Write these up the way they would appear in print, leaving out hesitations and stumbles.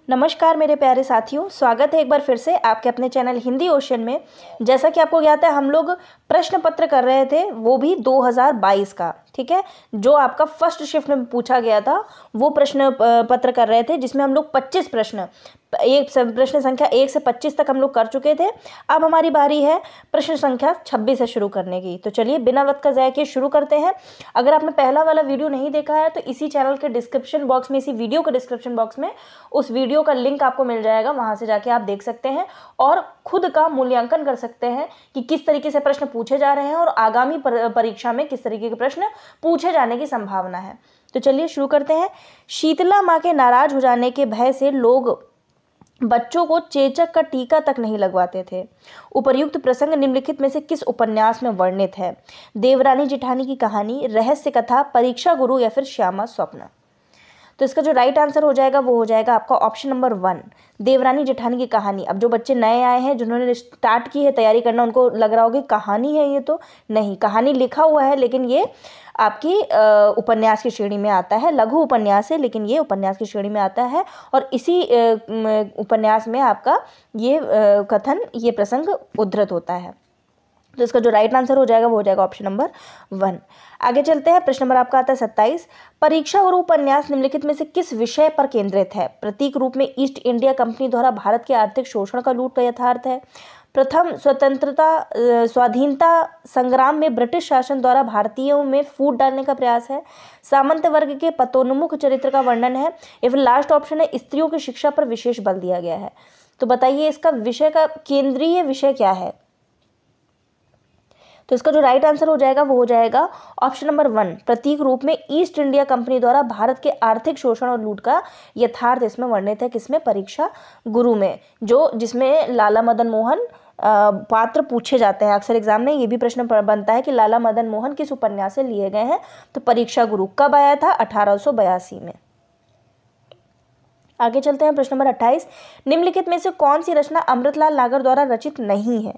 नमस्कार मेरे प्यारे साथियों, स्वागत है एक बार फिर से आपके अपने चैनल हिंदी ओशन में। जैसा कि आपको ज्ञात है, हम लोग प्रश्न पत्र कर रहे थे, वो भी 2022 का। ठीक है, जो आपका फर्स्ट शिफ्ट में पूछा गया था वो प्रश्न पत्र कर रहे थे, जिसमें हम लोग 25 प्रश्न, एक प्रश्न संख्या 1 से 25 तक हम लोग कर चुके थे। अब हमारी बारी है प्रश्न संख्या 26 से शुरू करने की। तो चलिए बिना वक्त का ज़ाया किए शुरू करते हैं। अगर आपने पहला वाला वीडियो नहीं देखा है तो इसी चैनल के डिस्क्रिप्शन बॉक्स में, इसी वीडियो के डिस्क्रिप्शन बॉक्स में उस वीडियो का लिंक आपको मिल जाएगा, वहां से जाके आप देख सकते हैं और खुद का मूल्यांकन कर सकते हैं कि किस तरीके से प्रश्न पूछे जा रहे हैं और आगामी परीक्षा में किस तरीके के प्रश्न पूछे जाने की संभावना है। तो चलिए शुरू करते हैं। शीतला माँ के नाराज हो जाने के भय से लोग बच्चों को चेचक का टीका तक नहीं लगवाते थे। उपर्युक्त प्रसंग निम्नलिखित में से किस उपन्यास में वर्णित है? देवरानी जेठानी की कहानी, रहस्य कथा, परीक्षा गुरु या फिर श्यामा स्वप्न। तो इसका जो राइट आंसर हो जाएगा वो हो जाएगा आपका ऑप्शन नंबर 1, देवरानी जेठानी की कहानी। अब जो बच्चे नए आए हैं, जिन्होंने स्टार्ट की है तैयारी करना, उनको लग रहा होगा कहानी है ये, तो नहीं, कहानी लिखा हुआ है लेकिन ये आपकी उपन्यास की श्रेणी में आता है। लघु उपन्यास है लेकिन ये उपन्यास की श्रेणी में आता है और इसी उपन्यास में आपका ये कथन, ये प्रसंग उद्धृत होता है। तो इसका जो राइट आंसर हो जाएगा वो हो जाएगा ऑप्शन नंबर 1। आगे चलते हैं। प्रश्न नंबर आपका आता है 27। परीक्षा गुरु उपन्यास निम्नलिखित में से किस विषय पर केंद्रित है? प्रतीक रूप में ईस्ट इंडिया कंपनी द्वारा भारत के आर्थिक शोषण का लूट का यथार्थ है। प्रथम स्वाधीनता संग्राम में ब्रिटिश शासन द्वारा भारतीयों में फूट डालने का प्रयास है। सामंत वर्ग के पतोन्मुख चरित्र का वर्णन है। या फिर लास्ट ऑप्शन है, स्त्रियों की शिक्षा पर विशेष बल दिया गया है। तो बताइए इसका विषय का केंद्रीय विषय क्या है? तो इसका जो राइट आंसर हो जाएगा वो हो जाएगा ऑप्शन नंबर 1, प्रतीक रूप में ईस्ट इंडिया कंपनी द्वारा भारत के आर्थिक शोषण और लूट का यथार्थ इसमें वर्णित है। किसमें? परीक्षा गुरु में, जो जिसमें लाला मदन मोहन पात्र पूछे जाते हैं अक्सर एग्जाम में। ये भी प्रश्न बनता है कि लाला मदन मोहन किस उपन्यास से लिए गए हैं। तो परीक्षा गुरु कब आया था? 1882 में। आगे चलते हैं। प्रश्न नंबर 28। निम्नलिखित में से कौन सी रचना अमृतलाल नागर द्वारा रचित नहीं है?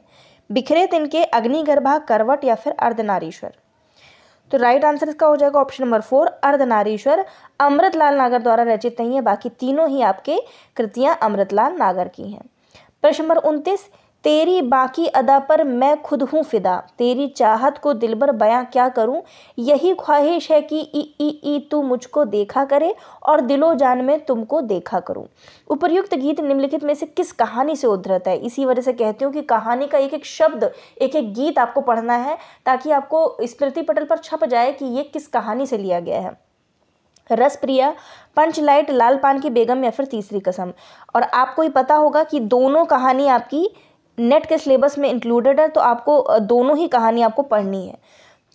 बिखरे तिनके, अग्निगर्भा, करवट या फिर अर्धनारीश्वर। तो राइट आंसर इसका हो जाएगा ऑप्शन नंबर 4, अर्धनारीश्वर अमृतलाल नागर द्वारा रचित नहीं है। बाकी तीनों ही आपके कृतियां अमृतलाल नागर की हैं। प्रश्न नंबर 29। तेरी बाकी अदा पर मैं खुद हूँ फिदा, तेरी चाहत को दिलबर बयां क्या करूँ, यही ख्वाहिश है कि ई तू मुझको देखा करे और दिलो जान में तुमको देखा करूँ। उपर्युक्त गीत निम्नलिखित में से किस कहानी से उद्धृत है? इसी वजह से कहती हूँ कि कहानी का एक एक शब्द, एक एक गीत आपको पढ़ना है ताकि आपको स्मृति पटल पर छप जाए कि ये किस कहानी से लिया गया है। रसप्रिया, पंचलाइट, लाल पान की बेगम या फिर तीसरी कसम। और आपको ही पता होगा कि दोनों कहानी आपकी नेट के सिलेबस में इंक्लूडेड है, तो आपको दोनों ही कहानी आपको पढ़नी है।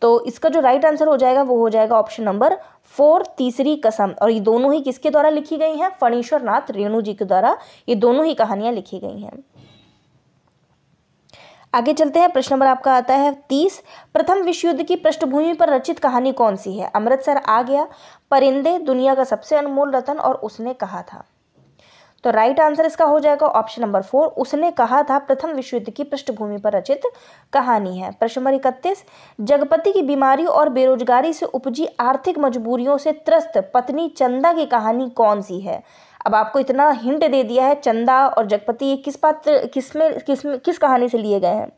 तो इसका जो राइट आंसर हो जाएगा वो हो जाएगा ऑप्शन नंबर 4, तीसरी कसम। और ये दोनों ही किसके द्वारा लिखी गई हैं? फणीश्वर नाथ रेणु जी के द्वारा ये दोनों ही कहानियां लिखी गई हैं। आगे चलते हैं। प्रश्न नंबर आपका आता है 30। प्रथम विश्व युद्ध की पृष्ठभूमि पर रचित कहानी कौन सी है? अमृतसर आ गया, परिंदे, दुनिया का सबसे अनमोल रतन और उसने कहा था। तो राइट आंसर इसका हो जाएगा ऑप्शन नंबर 4, उसने कहा था प्रथम विश्व युद्ध की पृष्ठभूमि पर रचित कहानी है। प्रश्न नंबर 31। जगपति की बीमारी और बेरोजगारी से उपजी आर्थिक मजबूरियों से त्रस्त पत्नी चंदा की कहानी कौन सी है? अब आपको इतना हिंट दे दिया है, चंदा और जगपति ये किस कहानी से लिए गए हैं?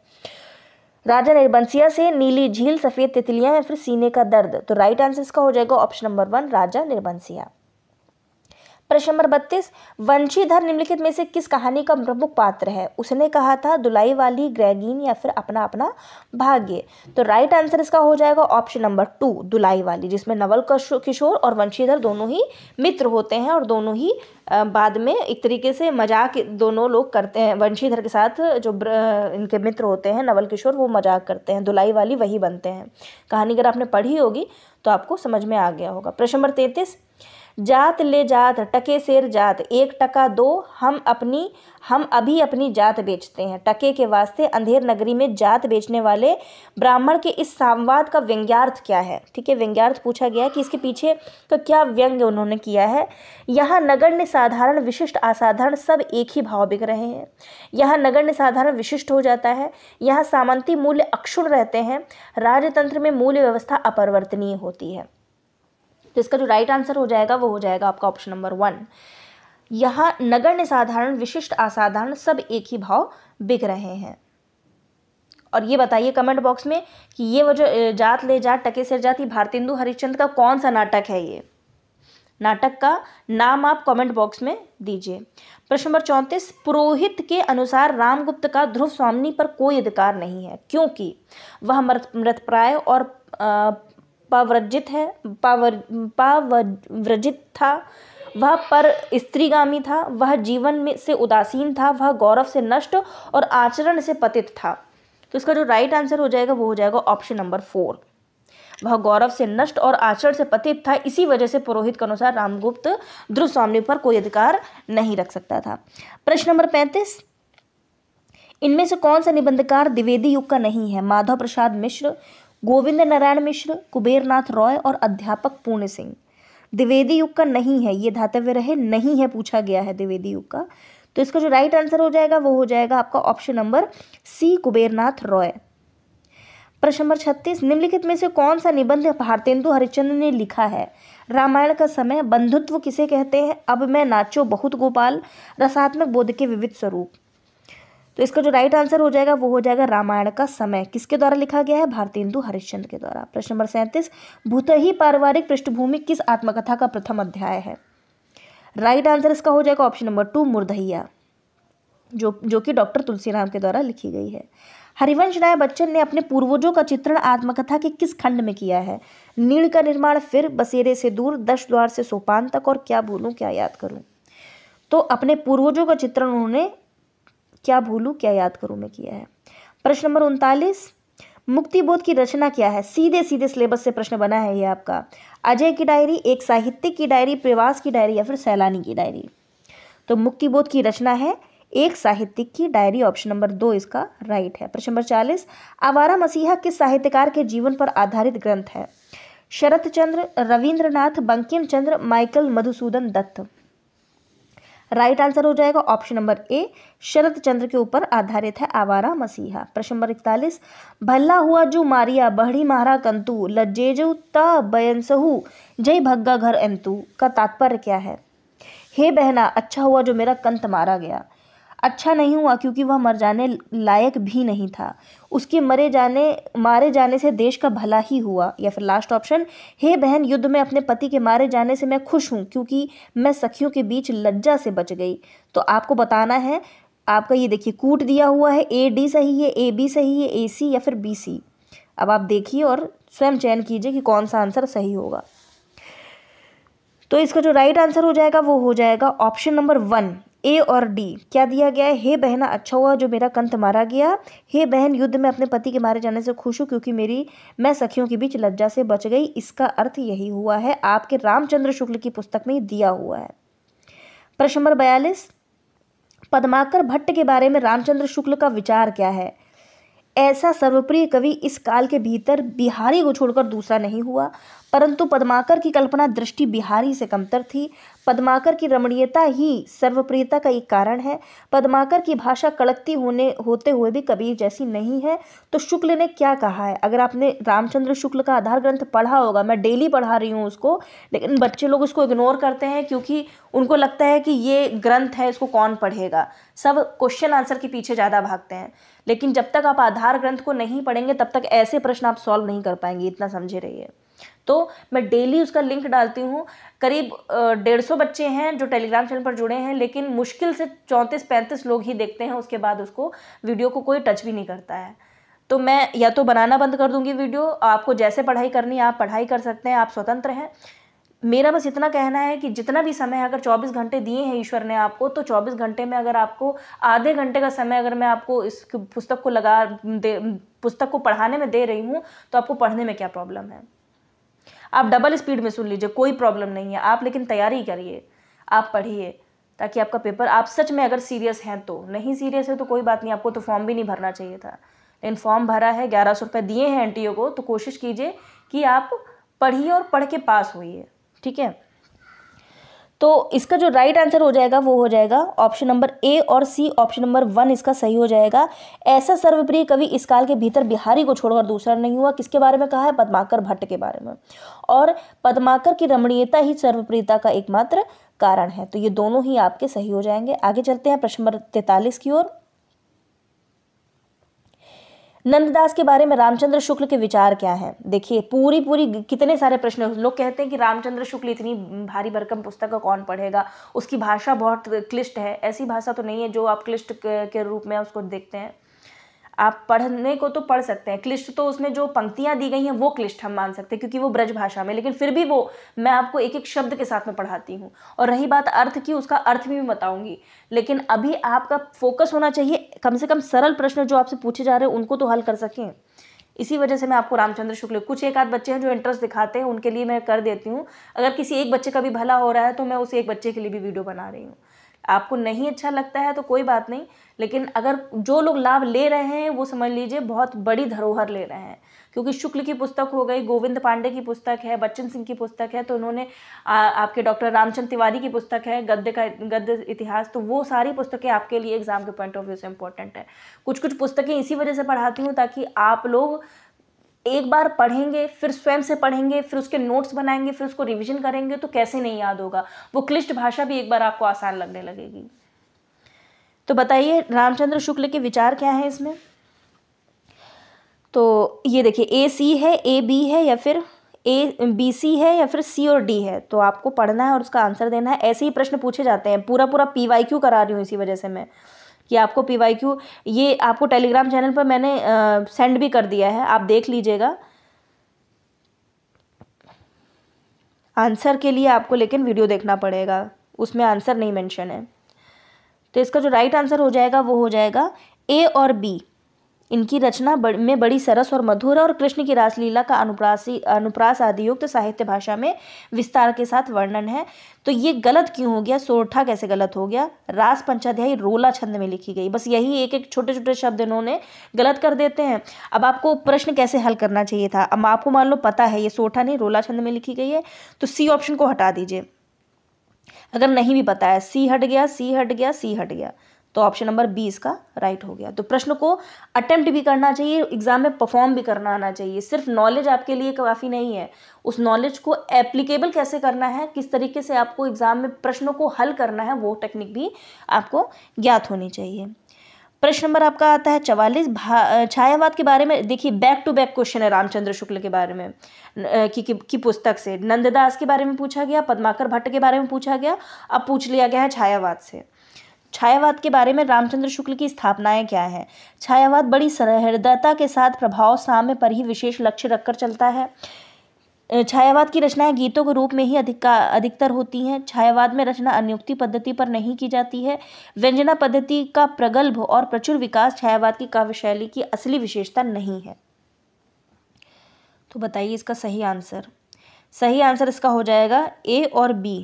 राजा निर्बंसिया से, नीली झील, सफेद तितलियां या फिर सीने का दर्द। तो राइट आंसर इसका हो जाएगा ऑप्शन नंबर 1, राजा निर्बंसिया। प्रश्न नंबर 32। वंशीधर निम्नलिखित में से किस कहानी का प्रमुख पात्र है? उसने कहा था, दुलाई वाली, ग्रेगीन या फिर अपना अपना भाग्य। तो राइट आंसर इसका हो जाएगा ऑप्शन नंबर 2, दुलाई वाली, जिसमें नवल किशोर और वंशीधर दोनों ही मित्र होते हैं और दोनों ही बाद में एक तरीके से मजाक दोनों लोग करते हैं। वंशीधर के साथ जो इनके मित्र होते हैं नवल किशोर, वो मजाक करते हैं, दुलाई वाली वही बनते हैं। कहानी अगर आपने पढ़ी होगी तो आपको समझ में आ गया होगा। प्रश्न नंबर 33। जात ले जात, टके शेर जात, 1 टका दो, हम अभी अपनी जात बेचते हैं। टके के वास्ते अंधेर नगरी में जात बेचने वाले ब्राह्मण के इस संवाद का व्यंग्यार्थ क्या है? ठीक है, व्यंग्यार्थ पूछा गया कि इसके पीछे का क्या व्यंग्य उन्होंने किया है। यहाँ नगण्य साधारण विशिष्ट असाधारण सब एक ही भाव बिक रहे हैं। यहाँ नगण्य साधारण विशिष्ट हो जाता है। यहाँ सामंती मूल्य अक्षुण्ण रहते हैं। राजतंत्र में मूल्य व्यवस्था अपरिवर्तनीय होती है। तो इसका जो राइट आंसर हो जाएगा वो हो जाएगा आपका ऑप्शन नंबर 1, यहाँ नगण्य, साधारण, विशिष्ट, असाधारण सब एक ही भाव बिक रहे हैं। और ये बताइए कमेंट बॉक्स में कि ये वो जो जात ले जात टके सिर जाति भारतेंदु हरिश्चंद्र का कौन सा नाटक है। ये नाटक का नाम आप कमेंट बॉक्स में दीजिए। प्रश्न नंबर 34, पुरोहित के अनुसार रामगुप्त का ध्रुव स्वामिनी पर कोई अधिकार नहीं है क्योंकि वह मृतप्राय और पावव्रजित था, वह पर स्त्रीगामी था, वह जीवन में से उदासीन था, वह गौरव से नष्ट और आचरण से पतित था। तो इसका जो राइट आंसर हो जाएगा वो हो जाएगा ऑप्शन नंबर 4। वह गौरव से नष्ट और आचरण से पतित था, इसी वजह से पुरोहित के अनुसार रामगुप्त ध्रुव स्वामिनी पर कोई अधिकार नहीं रख सकता था। प्रश्न नंबर 35, इनमें से कौन सा निबंधकार द्विवेदी युग का नहीं है। माधव प्रसाद मिश्र, गोविंद नारायण मिश्र, कुबेरनाथ रॉय और अध्यापक पूर्ण सिंह। द्विवेदी युग का नहीं है, ये धातव्य रहे, नहीं है पूछा गया है द्विवेदी युग का। तो इसका जो राइट आंसर हो जाएगा वो हो जाएगा आपका option number C, Kubernath Roy. प्रश्न नंबर 36, निम्नलिखित में से कौन सा निबंध भारतेंदु हरिश्चंद्र ने लिखा है। रामायण का समय, बंधुत्व किसे कहते हैं, अब मैं नाचो बहुत गोपाल, रसात्मक बोध के विविध स्वरूप। तो इसका जो राइट आंसर हो जाएगा वो हो जाएगा रामायण का समय। किसके द्वारा लिखा गया है, भारतेंदु हरिश्चंद्र के द्वारा। प्रश्न नंबर 37, भूतही पारिवारिक पृष्ठभूमि किस आत्मकथा का प्रथम अध्याय है। राइट आंसर इसका हो जाएगा ऑप्शन नंबर 2, मुर्दहिया, जो कि डॉक्टर तुलसीराम के द्वारा लिखी गई है। हरिवंश राय बच्चन ने अपने पूर्वजों का चित्रण आत्मकथा के किस खंड में किया है। नीड़ का निर्माण, फिर, बसेरे से दूर, 10 द्वार से सोपान तक और क्या भूलूं क्या याद करूं। तो अपने पूर्वजों का चित्रण उन्होंने क्या भूलूं क्या याद करूं में किया है। प्रश्न नंबर 39, मुक्तिबोध की रचना क्या है। सीधे सीधे सिलेबस से प्रश्न बना है ये आपका। अजय की डायरी, एक साहित्यिक की डायरी, प्रवास की डायरी या फिर सैलानी की डायरी। तो मुक्तिबोध की रचना है एक साहित्यिक की डायरी, ऑप्शन नंबर 2 इसका राइट है। प्रश्न नंबर 40, आवारा मसीहा किस साहित्यकार के जीवन पर आधारित ग्रंथ है। Sharat Chandra, Rabindranath, Bankim Chandra, Michael Madhusudan Dutt. Right answer हो जाएगा ऑप्शन नंबर ए, शरत चंद्र के ऊपर आधारित है आवारा मसीहा। प्रश्न नंबर 41, भल्ला हुआ जो मारिया बहड़ी मारा कंतु, लज्जेजु ता बयनसहु जय भग्गा घर अंतु का तात्पर्य क्या है। हे बहना, अच्छा हुआ जो मेरा कंत मारा गया। अच्छा नहीं हुआ क्योंकि वह मर जाने लायक भी नहीं था, उसके मारे जाने से देश का भला ही हुआ। या फिर लास्ट ऑप्शन, हे बहन, युद्ध में अपने पति के मारे जाने से मैं खुश हूँ क्योंकि मैं सखियों के बीच लज्जा से बच गई। तो आपको बताना है, आपका ये देखिए कूट दिया हुआ है, ए डी सही है, ए बी सही है, ए सी या फिर बी सी। अब आप देखिए और स्वयं चयन कीजिए कि कौन सा आंसर सही होगा। तो इसका जो राइट आंसर हो जाएगा वो हो जाएगा ऑप्शन नंबर 1, ए और डी। क्या दिया गया है, हे बहना, अच्छा हुआ जो मेरा कंत मारा गया। हे बहन, युद्ध में अपने पति के मारे जाने से खुश हूँ क्योंकि मैं सखियों के बीच लज्जा से बच गई। इसका अर्थ यही हुआ है, आपके रामचंद्र शुक्ल की पुस्तक में दिया हुआ है। प्रश्न नंबर 42, पद्माकर भट्ट के बारे में रामचंद्र शुक्ल का विचार क्या है। ऐसा सर्वप्रिय कवि इस काल के भीतर बिहारी को छोड़कर दूसरा नहीं हुआ, परंतु पद्माकर की कल्पना दृष्टि बिहारी से कमतर थी। पद्माकर की रमणीयता ही सर्वप्रियता का एक कारण है। पद्माकर की भाषा कड़कती होते हुए भी कबीर जैसी नहीं है। तो शुक्ल ने क्या कहा है, अगर आपने रामचंद्र शुक्ल का आधार ग्रंथ पढ़ा होगा, मैं डेली पढ़ा रही हूँ उसको, लेकिन बच्चे लोग उसको इग्नोर करते हैं क्योंकि उनको लगता है कि ये ग्रंथ है, इसको कौन पढ़ेगा। सब क्वेश्चन आंसर के पीछे ज़्यादा भागते हैं, लेकिन जब तक आप आधार ग्रंथ को नहीं पढ़ेंगे तब तक ऐसे प्रश्न आप सॉल्व नहीं कर पाएंगे, इतना समझे रहिए। तो मैं डेली उसका लिंक डालती हूँ। करीब 150 बच्चे हैं जो टेलीग्राम चैनल पर जुड़े हैं, लेकिन मुश्किल से 34-35 लोग ही देखते हैं, उसके बाद उसको वीडियो को कोई टच भी नहीं करता है। तो मैं या तो बनाना बंद कर दूंगी वीडियो, आपको जैसे पढ़ाई करनी है आप पढ़ाई कर सकते हैं, आप स्वतंत्र हैं। मेरा बस इतना कहना है कि जितना भी समय अगर 24 घंटे दिए हैं ईश्वर ने आपको, तो 24 घंटे में अगर आपको आधे घंटे का समय अगर मैं आपको इस पुस्तक को पढ़ाने में दे रही हूँ, तो आपको पढ़ने में क्या प्रॉब्लम है। आप डबल स्पीड में सुन लीजिए, कोई प्रॉब्लम नहीं है, आप लेकिन तैयारी करिए, आप पढ़िए, ताकि आपका पेपर, आप सच में अगर सीरियस हैं तो, नहीं सीरियस है तो कोई बात नहीं, आपको तो फॉर्म भी नहीं भरना चाहिए था, लेकिन फॉर्म भरा है, 1100 रुपये दिए हैं एनटीओ को, तो कोशिश कीजिए कि आप पढ़िए और पढ़ के पास होइए, ठीक है। तो इसका जो राइट आंसर हो जाएगा वो हो जाएगा ऑप्शन नंबर ए और सी, ऑप्शन नंबर 1 इसका सही हो जाएगा। ऐसा सर्वप्रिय कवि इस काल के भीतर बिहारी को छोड़कर दूसरा नहीं हुआ। किसके बारे में कहा है, पद्माकर भट्ट के बारे में। और पद्माकर की रमणीयता ही सर्वप्रियता का एकमात्र कारण है। तो ये दोनों ही आपके सही हो जाएंगे। आगे चलते हैं प्रश्न नंबर 43 की ओर। नंददास के बारे में रामचंद्र शुक्ल के विचार क्या हैं? देखिए पूरी कितने सारे प्रश्न। लोग कहते हैं कि रामचंद्र शुक्ल इतनी भारी भरकम पुस्तक का कौन पढ़ेगा, उसकी भाषा बहुत क्लिष्ट है। ऐसी भाषा तो नहीं है जो आप क्लिष्ट के रूप में उसको देखते हैं। आप पढ़ने को तो पढ़ सकते हैं, क्लिष्ट तो उसमें जो पंक्तियां दी गई हैं वो क्लिष्ट हम मान सकते हैं क्योंकि वो ब्रज भाषा में, लेकिन फिर भी वो मैं आपको एक एक शब्द के साथ में पढ़ाती हूँ। और रही बात अर्थ की, उसका अर्थ भी मैं बताऊंगी। लेकिन अभी आपका फोकस होना चाहिए कम से कम सरल प्रश्न जो आपसे पूछे जा रहे हैं उनको तो हल कर सकें। इसी वजह से मैं आपको रामचंद्र शुक्ल, कुछ एक आध बच्चे हैं जो इंटरेस्ट दिखाते हैं उनके लिए मैं कर देती हूँ। अगर किसी एक बच्चे का भी भला हो रहा है तो मैं उस एक बच्चे के लिए भी वीडियो बना रही हूँ। आपको नहीं अच्छा लगता है तो कोई बात नहीं, लेकिन अगर जो लोग लाभ ले रहे हैं वो समझ लीजिए बहुत बड़ी धरोहर ले रहे हैं। क्योंकि शुक्ल की पुस्तक हो गई, गोविंद पांडे की पुस्तक है, बच्चन सिंह की पुस्तक है, तो उन्होंने आपके डॉक्टर रामचंद्र तिवारी की पुस्तक है गद्य इतिहास, तो वो सारी पुस्तकें आपके लिए एग्जाम के पॉइंट ऑफ व्यू से इंपॉर्टेंट है। कुछ पुस्तकें इसी वजह से पढ़ाती हूँ ताकि आप लोग एक बार पढ़ेंगे, फिर स्वयं से पढ़ेंगे, फिर उसके नोट्स बनाएंगे, फिर उसको रिवीजन करेंगे तो कैसे नहीं याद होगा। वो क्लिष्ट भाषा भी एक बार आपको आसान लगने लगेगी। तो बताइए रामचंद्र शुक्ल के विचार क्या हैं इसमें। तो ये देखिए AC है, AB है, या फिर BC है, या फिर C और D है। तो आपको पढ़ना है और उसका आंसर देना है। ऐसे ही प्रश्न पूछे जाते हैं। पूरा PYQ करा रही हूँ इसी वजह से मैं कि आपको PYQ ये आपको टेलीग्राम चैनल पर मैंने सेंड भी कर दिया है, आप देख लीजिएगा। आंसर के लिए आपको लेकिन वीडियो देखना पड़ेगा, उसमें आंसर नहीं मेंशन है। तो इसका जो राइट आंसर हो जाएगा वो हो जाएगा A और B। इनकी रचना में बड़ी सरस और मधुर है और कृष्ण की रासलीला का अनुप्रास आदि युक्त साहित्य भाषा में विस्तार के साथ वर्णन है। तो ये गलत क्यों हो गया, सोरठा कैसे गलत हो गया? रास पंचाध्यायी रोला छंद में लिखी गई। बस यही एक एक छोटे छोटे शब्द इन्होंने गलत कर देते हैं। अब आपको प्रश्न कैसे हल करना चाहिए था। अब आपको मान लो पता है ये सोरठा नहीं रोला छंद में लिखी गई है, तो C ऑप्शन को हटा दीजिए। अगर नहीं भी पता है, C हट गया, C हट गया, C हट गया, तो ऑप्शन नंबर 20 का राइट हो गया। तो प्रश्न को अटेम्प्ट भी करना चाहिए, एग्जाम में परफॉर्म भी करना आना चाहिए। सिर्फ नॉलेज आपके लिए काफ़ी नहीं है, उस नॉलेज को एप्लीकेबल कैसे करना है, किस तरीके से आपको एग्जाम में प्रश्नों को हल करना है, वो टेक्निक भी आपको ज्ञात होनी चाहिए। प्रश्न नंबर आपका आता है 44। छायावाद के बारे में देखिए बैक टू बैक क्वेश्चन है रामचंद्र शुक्ल के बारे में की पुस्तक से। नंददास के बारे में पूछा गया, पद्माकर भट्ट के बारे में पूछा गया, अब पूछ लिया गया है छायावाद से। छायावाद के बारे में रामचंद्र शुक्ल की स्थापनाएं क्या है। छायावाद बड़ी सहृदयता के साथ प्रभाव साम्य पर ही विशेष लक्ष्य रखकर चलता है। छायावाद की रचनाएं गीतों के रूप में ही अधिकतर होती हैं। छायावाद में रचना अनुक्ति पद्धति पर नहीं की जाती है। व्यंजना पद्धति का प्रगल्भ और प्रचुर विकास छायावाद की काव्य शैली की असली विशेषता नहीं है। तो बताइए इसका सही आंसर। सही आंसर इसका हो जाएगा A और B,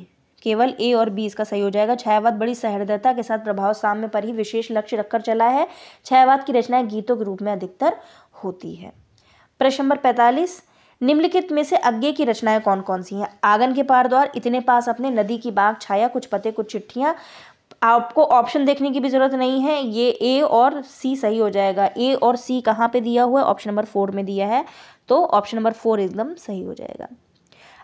केवल A और B इसका सही हो जाएगा। छायावाद बड़ी सहृदयता के साथ प्रभाव साम्य पर ही विशेष लक्ष्य रखकर चला है। छायावाद की रचनाएं गीतों के रूप में अधिकतर होती है। प्रश्न नंबर 45। निम्नलिखित में से अज्ञे की रचनाएं कौन कौन सी हैं। आंगन के पार द्वार, इतने पास अपने, नदी की बाग, छाया, कुछ पते कुछ चिट्ठियां। आपको ऑप्शन देखने की भी जरूरत नहीं है, ये A और C सही हो जाएगा। A और C कहाँ पे दिया हुआ है, ऑप्शन नंबर 4 में दिया है, तो ऑप्शन नंबर 4 एकदम सही हो जाएगा।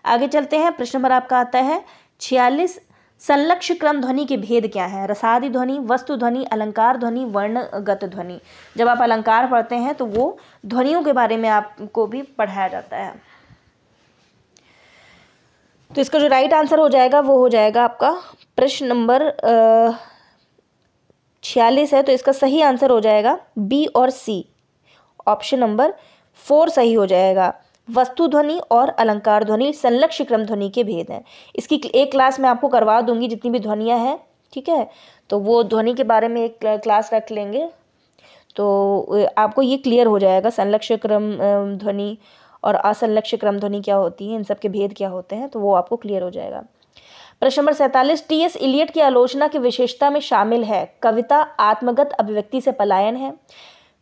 आगे चलते हैं। प्रश्न नंबर आपका आता है 46। संलक्ष्य क्रम ध्वनि के भेद क्या है। रसादि ध्वनि, वस्तु ध्वनि, अलंकार ध्वनि, वर्णगत ध्वनि। जब आप अलंकार पढ़ते हैं तो वो ध्वनियों के बारे में आपको भी पढ़ाया जाता है। तो इसका जो राइट आंसर हो जाएगा वो हो जाएगा आपका प्रश्न नंबर 46 है, तो इसका सही आंसर हो जाएगा B और C, ऑप्शन नंबर 4 सही हो जाएगा। वस्तु ध्वनि और अलंकार ध्वनि संलक्ष्य क्रम ध्वनि के भेद हैं। इसकी एक क्लास मैं आपको करवा दूंगी, जितनी भी ध्वनियाँ हैं, ठीक है, तो वो ध्वनि के बारे में एक क्लास रख लेंगे, तो आपको ये क्लियर हो जाएगा संलक्ष्य क्रम ध्वनि और असंलक्ष्य क्रम ध्वनि क्या होती है, इन सब के भेद क्या होते हैं, तो वो आपको क्लियर हो जाएगा। प्रश्न नंबर 47। T.S. इलियट की आलोचना की विशेषता में शामिल है। कविता आत्मगत अभिव्यक्ति से पलायन है।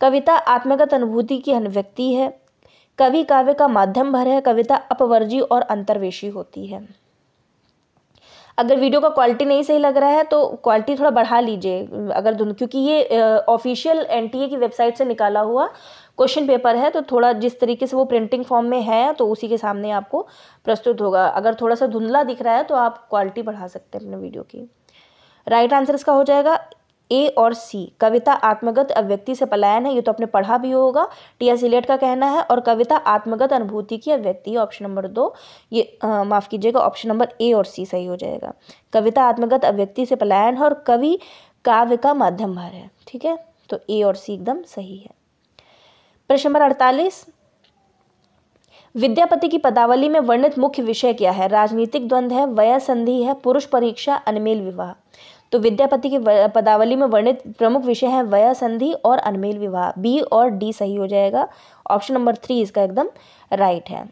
कविता आत्मगत अनुभूति की अभिव्यक्ति है। कवि काव्य का माध्यम भर है। कविता अपवर्जी और अंतर्वेशी होती है। अगर वीडियो का क्वालिटी नहीं सही लग रहा है तो क्वालिटी थोड़ा बढ़ा लीजिए, अगर क्योंकि ये ऑफिशियल NTA की वेबसाइट से निकाला हुआ क्वेश्चन पेपर है तो थोड़ा जिस तरीके से वो प्रिंटिंग फॉर्म में है तो उसी के सामने आपको प्रस्तुत होगा। अगर थोड़ा सा धुंधला दिख रहा है तो आप क्वालिटी बढ़ा सकते हैं अपने वीडियो की। राइट आंसर इसका हो जाएगा ए और सी। कविता आत्मगत अभिव्यक्ति से पलायन है, ये तो आपने पढ़ा भी होगा, टी.एस. इलियट का कहना है। और कविता आत्मगत अनुभूति की अभिव्यक्ति, ऑप्शन नंबर 2, ये माफ़ कीजिएगा, ऑप्शन नंबर ए और सी सही हो जाएगा। कविता आत्मगत अभिव्यक्ति से पलायन है और कवि काव्य का माध्यम भर है। ठीक है, तो ए और सी एकदम सही है। प्रश्न नंबर 48, विद्यापति की पदावली में वर्णित मुख्य विषय क्या है? राजनीतिक द्वंद्व है, वयः संधि है, पुरुष परीक्षा, अनमेल विवाह। तो विद्यापति की पदावली में वर्णित प्रमुख विषय है वयः संधि और अनमेल विवाह। बी और डी सही हो जाएगा। ऑप्शन नंबर 3 इसका एकदम राइट है।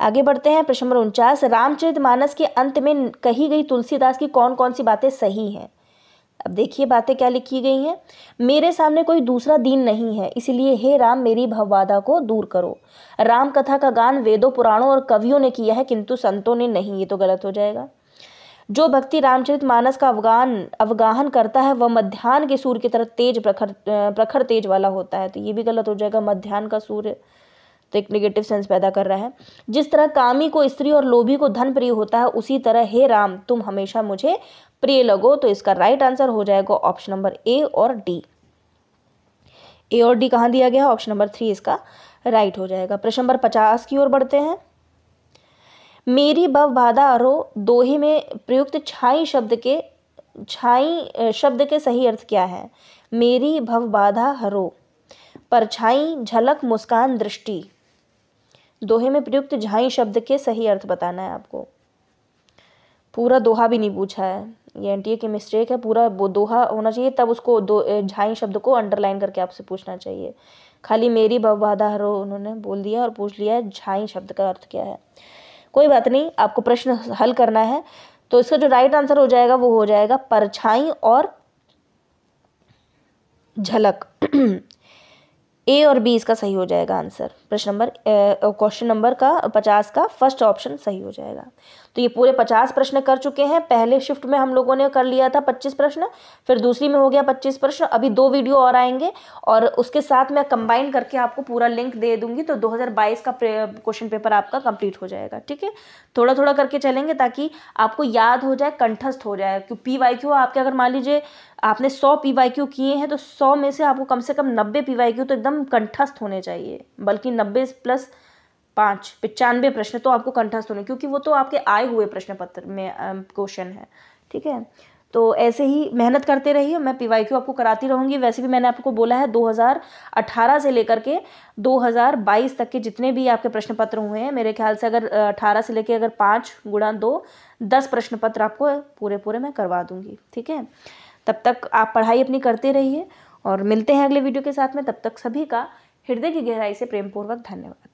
आगे बढ़ते हैं। प्रश्न नंबर 49, रामचरितमानस के अंत में कही गई तुलसीदास की कौन कौन सी बातें सही हैं? अब देखिए बातें क्या लिखी गई हैं। मेरे सामने कोई दूसरा दीन नहीं है, इसलिए हे राम मेरी भवबाधा को दूर करो। राम कथा का गान वेदों पुराणों और कवियों ने किया है किंतु संतों ने नहीं, ये तो गलत हो जाएगा। जो व्यक्ति रामचरितमानस का अवगाहन करता है वह मध्याह्न के सूर्य की तरह तेज प्रखर तेज वाला होता है, तो ये भी गलत हो जाएगा। मध्याह्न का सूर्य तो एक नेगेटिव सेंस पैदा कर रहा है। जिस तरह कामी को स्त्री और लोभी को धन प्रिय होता है, उसी तरह हे राम तुम हमेशा मुझे प्रिय लगो। तो इसका राइट आंसर हो जाएगा ऑप्शन नंबर ए और डी। ए और डी कहाँ दिया गया? ऑप्शन नंबर 3 इसका राइट हो जाएगा। प्रश्न नंबर 50 की ओर बढ़ते हैं। मेरी भव बाधा हरो दोहे में प्रयुक्त छाई शब्द के सही अर्थ क्या है? मेरी भव बाधा हरो, परछाई, झलक, मुस्कान, दृष्टि। दोहे में प्रयुक्त झाई शब्द के सही अर्थ बताना है आपको। पूरा दोहा भी नहीं पूछा है, ये एनटीए की मिस्टेक है। पूरा दोहा होना चाहिए, तब उसको झाई शब्द को अंडरलाइन करके आपसे पूछना चाहिए। खाली मेरी भव बाधा हरो उन्होंने बोल दिया और पूछ लिया है झाई शब्द का अर्थ क्या है। कोई बात नहीं, आपको प्रश्न हल करना है। तो इसका जो राइट आंसर हो जाएगा वो हो जाएगा परछाई और झलक। ए और बी इसका सही हो जाएगा आंसर। प्रश्न नंबर क्वेश्चन नंबर का 50 का फर्स्ट ऑप्शन सही हो जाएगा। तो ये पूरे 50 प्रश्न कर चुके हैं। पहले शिफ्ट में हम लोगों ने कर लिया था 25 प्रश्न, फिर दूसरी में हो गया 25 प्रश्न। अभी 2 वीडियो और आएंगे और उसके साथ मैं कंबाइन करके आपको पूरा लिंक दे दूंगी, तो 2022 का क्वेश्चन पेपर आपका कंप्लीट हो जाएगा। ठीक है, थोड़ा थोड़ा करके चलेंगे ताकि आपको याद हो जाए, कंठस्थ हो जाए। क्योंकि PYQ आपके, अगर मान लीजिए आपने 100 PYQ किए हैं तो 100 में से आपको कम से कम 90 PYQ तो एकदम कंठस्थ होने चाहिए, बल्कि 90 + 5 95 प्रश्न तो आपको कंठस्थ होने, क्योंकि वो तो आपके आए हुए प्रश्न पत्र में क्वेश्चन है। ठीक है, तो ऐसे ही मेहनत करते रहिए, मैं PYQ आपको कराती रहूँगी। वैसे भी मैंने आपको बोला है 2018 से लेकर के 2022 तक के जितने भी आपके प्रश्न पत्र हुए हैं, मेरे ख्याल से अगर 18 से लेकर अगर 5 × 2 10 प्रश्न पत्र आपको पूरे मैं करवा दूँगी। ठीक है, तब तक आप पढ़ाई अपनी करते रहिए और मिलते हैं अगले वीडियो के साथ में। तब तक सभी का हृदय की गहराई से प्रेमपूर्वक धन्यवाद।